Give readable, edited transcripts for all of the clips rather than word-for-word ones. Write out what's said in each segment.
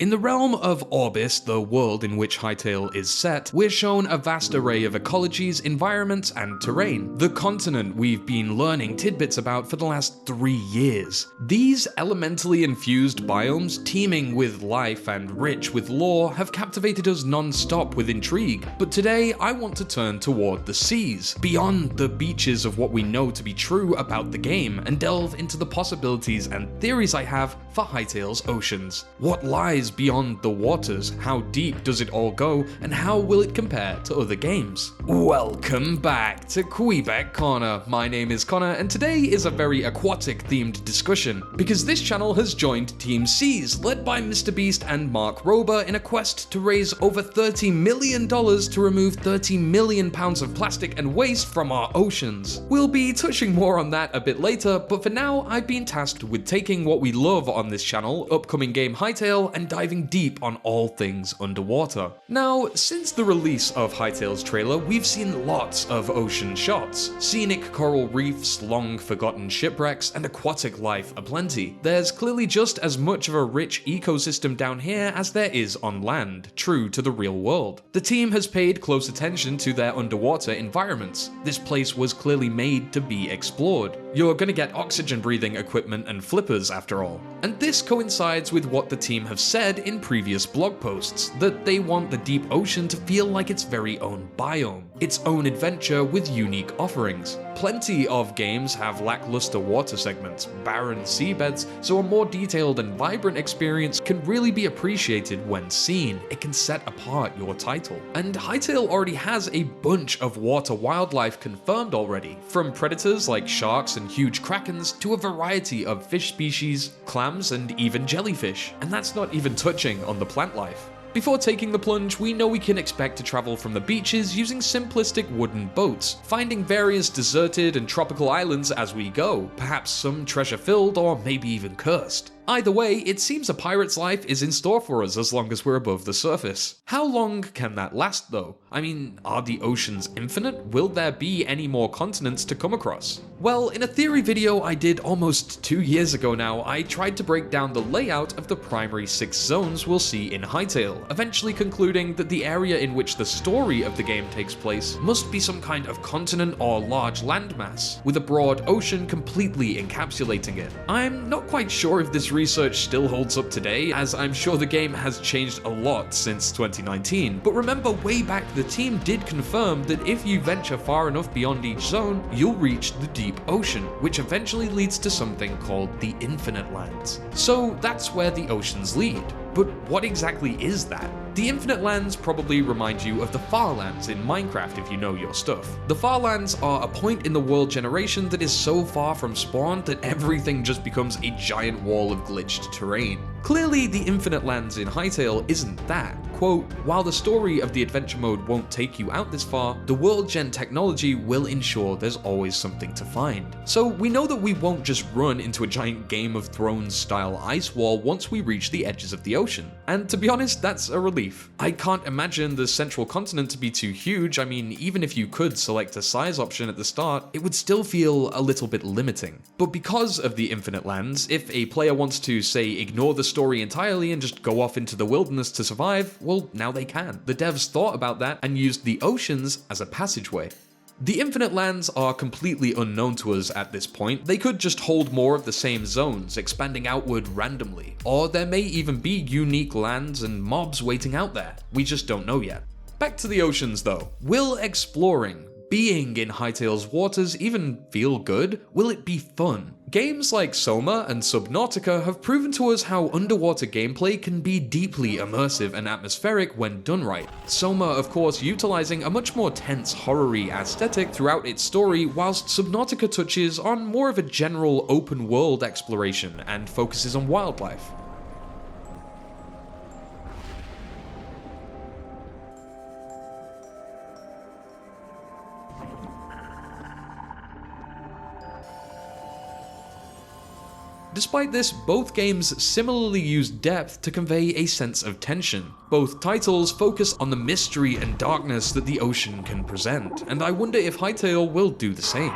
In the realm of Orbis, the world in which Hytale is set, we're shown a vast array of ecologies, environments, and terrain. The continent we've been learning tidbits about for the last 3 years. These elementally infused biomes, teeming with life and rich with lore, have captivated us non-stop with intrigue. But today, I want to turn toward the seas, beyond the beaches of what we know to be true about the game, and delve into the possibilities and theories I have for Hytale's oceans. What lies beyond the waters? How deep does it all go? And how will it compare to other games? Welcome back to Kweebec Corner. My name is Connor, and today is a very aquatic themed discussion, because this channel has joined TeamSeas, led by Mr. Beast and Mark Rober, in a quest to raise over $30 million to remove 30 million pounds of plastic and waste from our oceans. We'll be touching more on that a bit later, but for now, I've been tasked with taking what we love on this channel, upcoming game Hytale, and diving deep on all things underwater. Now, since the release of Hytale's trailer, we've seen lots of ocean shots. Scenic coral reefs, long forgotten shipwrecks, and aquatic life aplenty. There's clearly just as much of a rich ecosystem down here as there is on land, true to the real world. The team has paid close attention to their underwater environments. This place was clearly made to be explored. You're gonna get oxygen breathing equipment and flippers after all. And this coincides with what the team have said in previous blog posts, that they want the deep ocean to feel like its very own biome, its own adventure with unique offerings. Plenty of games have lackluster water segments, barren seabeds, so a more detailed and vibrant experience can really be appreciated when seen. It can set apart your title. And Hytale already has a bunch of water wildlife confirmed already, from predators like sharks and huge krakens to a variety of fish species, clams, and even jellyfish. And that's not even touching on the plant life. Before taking the plunge, we know we can expect to travel from the beaches using simplistic wooden boats, finding various deserted and tropical islands as we go, perhaps some treasure-filled or maybe even cursed. Either way, it seems a pirate's life is in store for us as long as we're above the surface. How long can that last though? I mean, are the oceans infinite? Will there be any more continents to come across? Well, in a theory video I did almost 2 years ago now, I tried to break down the layout of the primary 6 zones we'll see in Hytale, eventually concluding that the area in which the story of the game takes place must be some kind of continent or large landmass, with a broad ocean completely encapsulating it. I'm not quite sure if this research still holds up today, as I'm sure the game has changed a lot since 2019, but remember way back the team did confirm that if you venture far enough beyond each zone, you'll reach the deep ocean, which eventually leads to something called the Infinite Lands. So that's where the oceans lead. But what exactly is that? The Infinite Lands probably remind you of the Farlands in Minecraft if you know your stuff. The Farlands are a point in the world generation that is so far from spawn that everything just becomes a giant wall of glitched terrain. Clearly, the Infinite Lands in Hytale isn't that. Quote, while the story of the adventure mode won't take you out this far, the world gen technology will ensure there's always something to find. So we know that we won't just run into a giant Game of Thrones style ice wall once we reach the edges of the ocean. And to be honest, that's a relief. I can't imagine the central continent to be too huge. I mean, even if you could select a size option at the start, it would still feel a little bit limiting. But because of the Infinite Lands, if a player wants to, say, ignore the story entirely and just go off into the wilderness to survive, well, now they can. The devs thought about that and used the oceans as a passageway. The Infinite Lands are completely unknown to us at this point. They could just hold more of the same zones, expanding outward randomly. Or there may even be unique lands and mobs waiting out there. We just don't know yet. Back to the oceans though. Will exploring, being in Hytale's waters even feel good? Will it be fun? Games like Soma and Subnautica have proven to us how underwater gameplay can be deeply immersive and atmospheric when done right. Soma, of course, utilizing a much more tense, horror-y aesthetic throughout its story, whilst Subnautica touches on more of a general open-world exploration and focuses on wildlife. Despite this, both games similarly use depth to convey a sense of tension. Both titles focus on the mystery and darkness that the ocean can present, and I wonder if Hytale will do the same.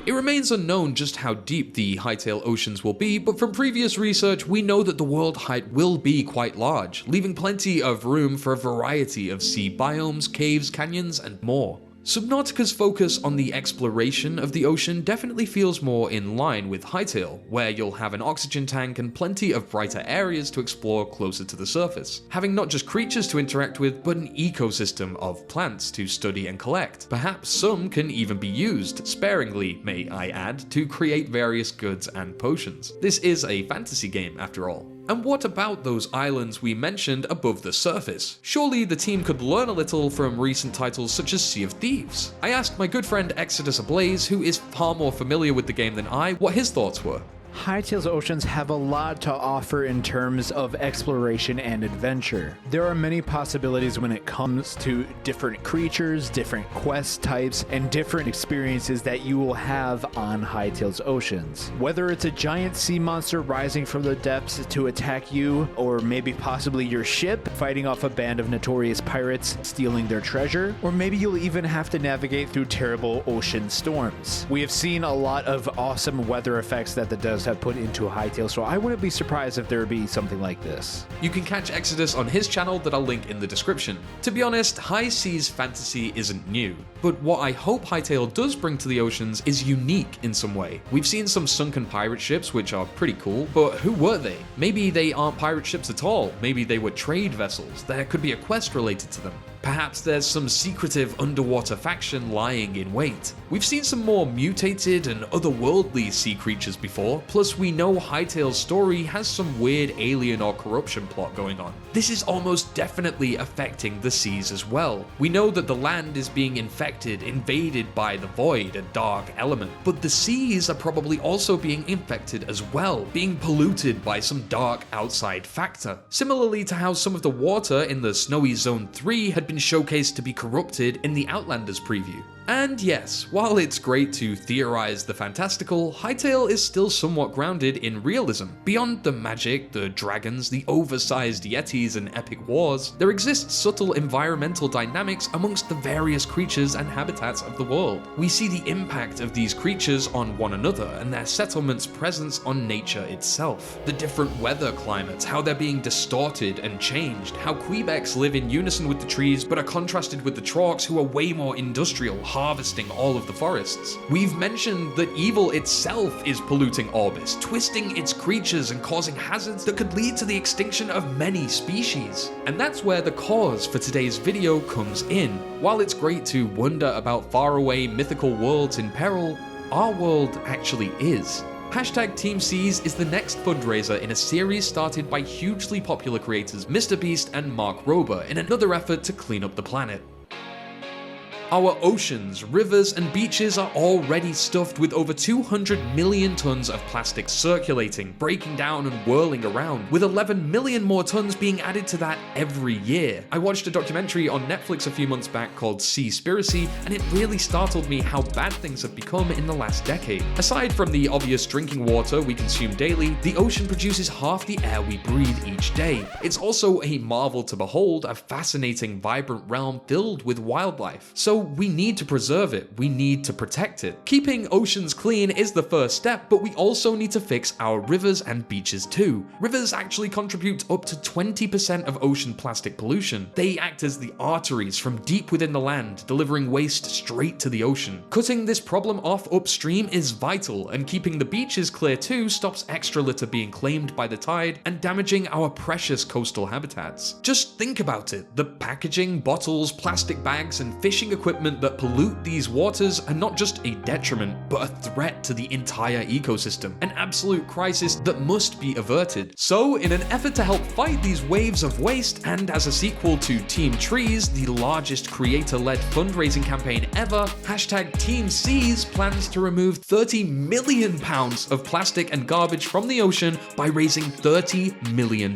It remains unknown just how deep the Hytale oceans will be, but from previous research we know that the world height will be quite large, leaving plenty of room for a variety of sea biomes, caves, canyons, and more. Subnautica's focus on the exploration of the ocean definitely feels more in line with Hytale, where you'll have an oxygen tank and plenty of brighter areas to explore closer to the surface, having not just creatures to interact with, but an ecosystem of plants to study and collect. Perhaps some can even be used, sparingly may I add, to create various goods and potions. This is a fantasy game after all. And what about those islands we mentioned above the surface? Surely the team could learn a little from recent titles such as Sea of Thieves. I asked my good friend Exodus Ablaze, who is far more familiar with the game than I, what his thoughts were. Hytale's oceans have a lot to offer in terms of exploration and adventure. There are many possibilities when it comes to different creatures, different quest types, and different experiences that you will have on Hytale's oceans. Whether it's a giant sea monster rising from the depths to attack you, or maybe possibly your ship, fighting off a band of notorious pirates, stealing their treasure, or maybe you'll even have to navigate through terrible ocean storms. We have seen a lot of awesome weather effects that the devs have put into Hytale, so I wouldn't be surprised if there would be something like this. You can catch Exodus on his channel that I'll link in the description. To be honest, high seas fantasy isn't new, but what I hope Hytale does bring to the oceans is unique in some way. We've seen some sunken pirate ships, which are pretty cool, but who were they? Maybe they aren't pirate ships at all, maybe they were trade vessels. There could be a quest related to them. Perhaps there's some secretive underwater faction lying in wait. We've seen some more mutated and otherworldly sea creatures before, plus we know Hytale's story has some weird alien or corruption plot going on. This is almost definitely affecting the seas as well. We know that the land is being infected, invaded by the void, a dark element, but the seas are probably also being infected as well, being polluted by some dark outside factor. Similarly to how some of the water in the Snowy Zone 3 had been showcased to be corrupted in the Outlanders preview. And yes, while it's great to theorize the fantastical, Hytale is still somewhat grounded in realism. Beyond the magic, the dragons, the oversized yetis and epic wars, there exists subtle environmental dynamics amongst the various creatures and habitats of the world. We see the impact of these creatures on one another and their settlements' presence on nature itself. The different weather climates, how they're being distorted and changed, how Kweebecs live in unison with the trees but are contrasted with the Trorks who are way more industrial, harvesting all of the forests. We've mentioned that evil itself is polluting Orbis, twisting its creatures and causing hazards that could lead to the extinction of many species. And that's where the cause for today's video comes in. While it's great to wonder about faraway mythical worlds in peril, our world actually is. #TeamSeas is the next fundraiser in a series started by hugely popular creators MrBeast and Mark Rober in another effort to clean up the planet. Our oceans, rivers, and beaches are already stuffed with over 200 million tons of plastic circulating, breaking down and whirling around, with 11 million more tons being added to that every year. I watched a documentary on Netflix a few months back called Seaspiracy, and it really startled me how bad things have become in the last decade. Aside from the obvious drinking water we consume daily, the ocean produces half the air we breathe each day. It's also a marvel to behold, a fascinating, vibrant realm filled with wildlife. So we need to preserve it, we need to protect it. Keeping oceans clean is the first step, but we also need to fix our rivers and beaches too. Rivers actually contribute up to 20% of ocean plastic pollution. They act as the arteries from deep within the land, delivering waste straight to the ocean. Cutting this problem off upstream is vital, and keeping the beaches clear too stops extra litter being claimed by the tide and damaging our precious coastal habitats. Just think about it, the packaging, bottles, plastic bags, and fishing equipment that pollute these waters are not just a detriment, but a threat to the entire ecosystem, an absolute crisis that must be averted. So, in an effort to help fight these waves of waste, and as a sequel to Team Trees, the largest creator-led fundraising campaign ever, #TeamSeas plans to remove 30 million pounds of plastic and garbage from the ocean by raising $30 million.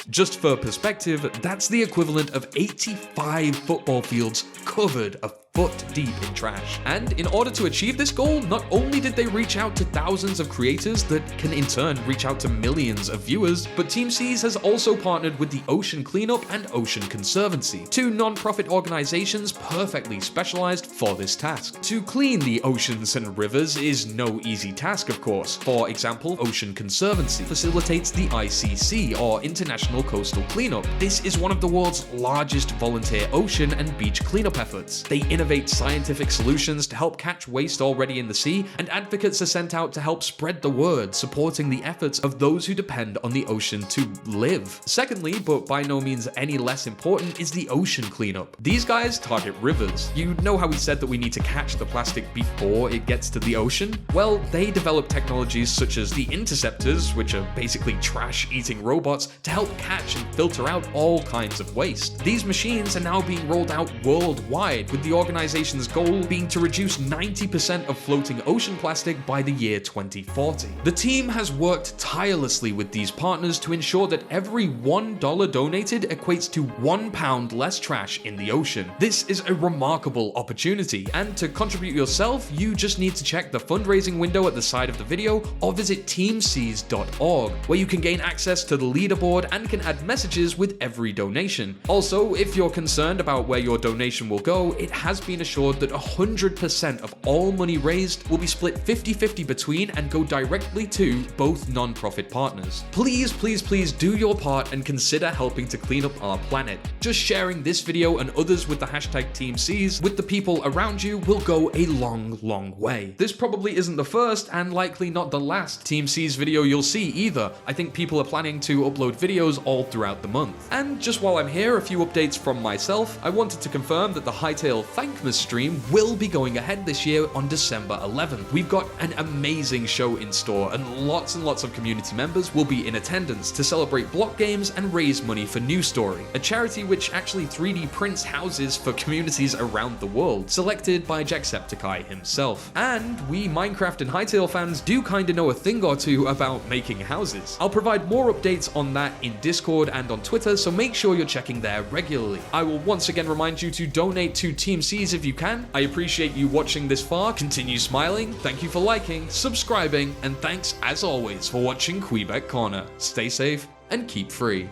Just for perspective, that's the equivalent of 85 football fields covered of foot deep in trash. And in order to achieve this goal, not only did they reach out to thousands of creators that can in turn reach out to millions of viewers, but TeamSeas has also partnered with the Ocean Cleanup and Ocean Conservancy, two non-profit organizations perfectly specialized for this task. To clean the oceans and rivers is no easy task, of course. For example, Ocean Conservancy facilitates the ICC, or International Coastal Cleanup. This is one of the world's largest volunteer ocean and beach cleanup efforts. They innovate scientific solutions to help catch waste already in the sea, and advocates are sent out to help spread the word, supporting the efforts of those who depend on the ocean to live. Secondly, but by no means any less important, is the Ocean Cleanup. These guys target rivers. You know how we said that we need to catch the plastic before it gets to the ocean? Well, they develop technologies such as the interceptors, which are basically trash-eating robots, to help catch and filter out all kinds of waste. These machines are now being rolled out worldwide, with the organization's goal being to reduce 90% of floating ocean plastic by the year 2040. The team has worked tirelessly with these partners to ensure that every $1 donated equates to £1 less trash in the ocean. This is a remarkable opportunity, and to contribute yourself, you just need to check the fundraising window at the side of the video or visit TeamSeas.org, where you can gain access to the leaderboard and can add messages with every donation. Also, if you're concerned about where your donation will go, it has been assured that 100% of all money raised will be split 50-50 between and go directly to both non-profit partners. Please, please, please do your part and consider helping to clean up our planet. Just sharing this video and others with the hashtag TeamSeas with the people around you will go a long, long way. This probably isn't the first and likely not the last TeamSeas video you'll see either. I think people are planning to upload videos all throughout the month. And just while I'm here, a few updates from myself. I wanted to confirm that the Hytale Thankmas stream will be going ahead this year on December 11th. We've got an amazing show in store, and lots of community members will be in attendance to celebrate block games and raise money for New Story, a charity which actually 3D prints houses for communities around the world, selected by Jacksepticeye himself. And we Minecraft and Hytale fans do kinda know a thing or two about making houses. I'll provide more updates on that in Discord and on Twitter, so make sure you're checking there regularly. I will once again remind you to donate to TeamSeas if you can. I appreciate you watching this far. Continue smiling, thank you for liking, subscribing, and thanks as always for watching Kweebec Corner. Stay safe and keep free.